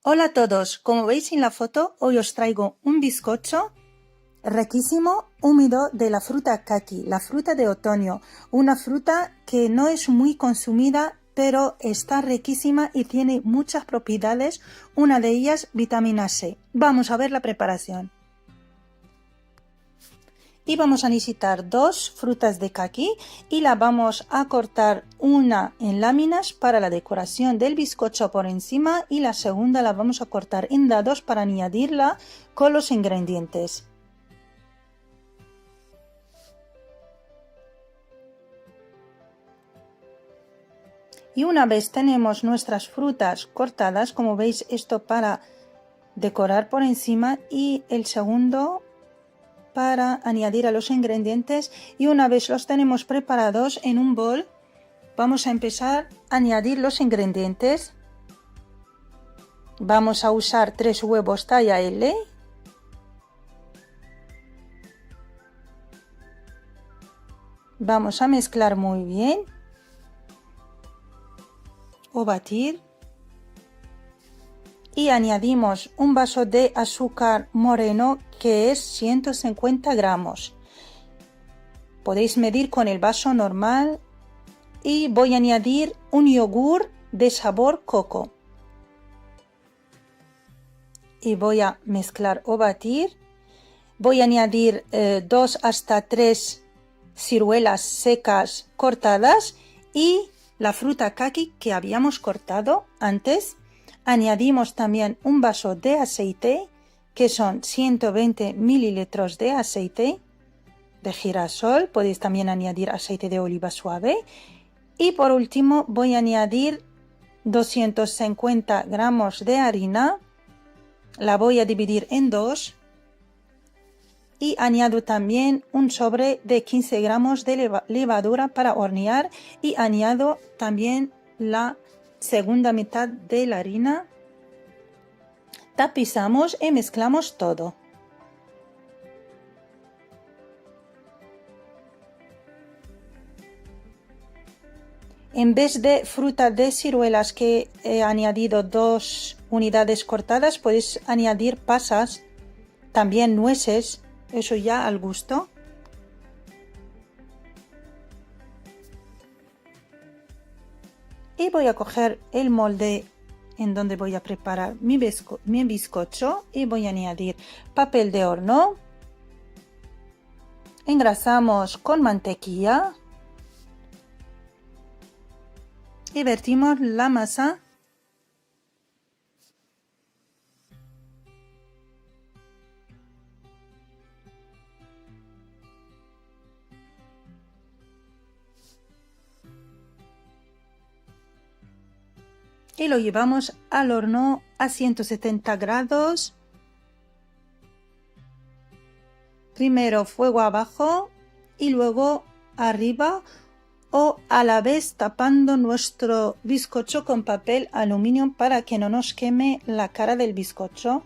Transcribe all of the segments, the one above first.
Hola a todos, como veis en la foto, hoy os traigo un bizcocho riquísimo, húmedo de la fruta kaki, la fruta de otoño, una fruta que no es muy consumida, pero está riquísima y tiene muchas propiedades, una de ellas vitamina C. Vamos a ver la preparación. Y vamos a necesitar dos frutas de kaki y la vamos a cortar una en láminas para la decoración del bizcocho por encima y la segunda la vamos a cortar en dados para añadirla con los ingredientes. Y una vez tenemos nuestras frutas cortadas, como veis, esto para decorar por encima y el segundo para añadir a los ingredientes, y una vez los tenemos preparados en un bol, vamos a empezar a añadir los ingredientes. Vamos a usar 3 huevos talla L, vamos a mezclar muy bien o batir y añadimos un vaso de azúcar moreno que es 150 gramos. Podéis medir con el vaso normal y voy a añadir un yogur de sabor coco. Y voy a mezclar o batir. Voy a añadir 2 hasta 3 ciruelas secas cortadas y la fruta kaki que habíamos cortado antes. Añadimos también un vaso de aceite, que son 120 mililitros de aceite de girasol. Podéis también añadir aceite de oliva suave. Y por último voy a añadir 250 gramos de harina. La voy a dividir en dos. Y añado también un sobre de 15 gramos de levadura para hornear y añado también la segunda mitad de la harina. Tapizamos y mezclamos todo. En vez de fruta de ciruelas que he añadido 2 unidades cortadas, podéis añadir pasas, también nueces, eso ya al gusto. Y voy a coger el molde en donde voy a preparar mi bizcocho y voy a añadir papel de horno. Engrasamos con mantequilla y vertimos la masa. Y lo llevamos al horno a 170 grados. Primero fuego abajo y luego arriba, o a la vez tapando nuestro bizcocho con papel aluminio para que no nos queme la cara del bizcocho.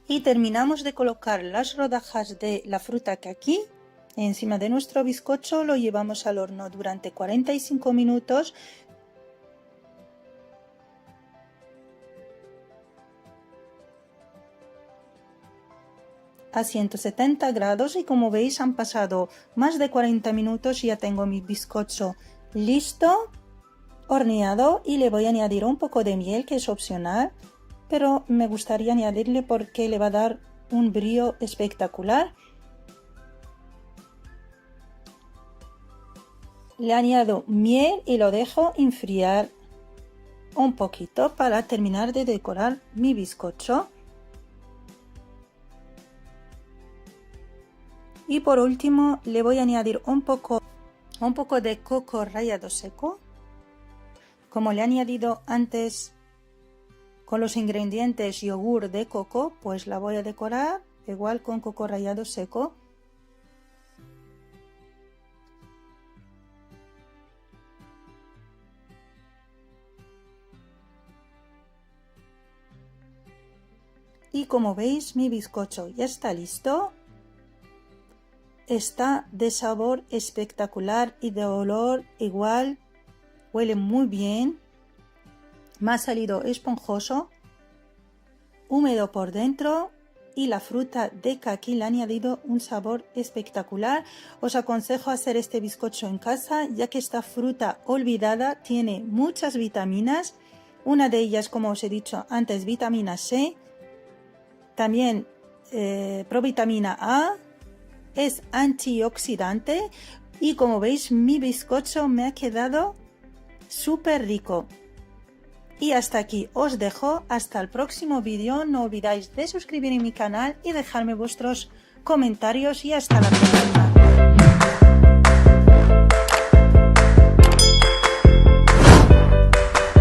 Y terminamos de colocar las rodajas de la fruta kaki encima de nuestro bizcocho. Lo llevamos al horno durante 45 minutos. A 170 grados y como veis han pasado más de 40 minutos y ya tengo mi bizcocho listo, horneado, y le voy a añadir un poco de miel, que es opcional, pero me gustaría añadirle porque le va a dar un brillo espectacular. Le añado miel y lo dejo enfriar un poquito para terminar de decorar mi bizcocho. Y por último le voy a añadir un poco de coco rallado seco. Como le he añadido antes con los ingredientes yogur de coco, pues la voy a decorar igual con coco rallado seco. Y como veis, mi bizcocho ya está listo. Está de sabor espectacular y de olor igual, huele muy bien. Me ha salido esponjoso, húmedo por dentro y la fruta de caqui le ha añadido un sabor espectacular. Os aconsejo hacer este bizcocho en casa, ya que esta fruta olvidada tiene muchas vitaminas. Una de ellas, como os he dicho antes, vitamina C, también provitamina A, es antioxidante y como veis mi bizcocho me ha quedado súper rico. Y hasta aquí os dejo, hasta el próximo vídeo. No olvidéis de suscribir a mi canal y dejarme vuestros comentarios y hasta la próxima.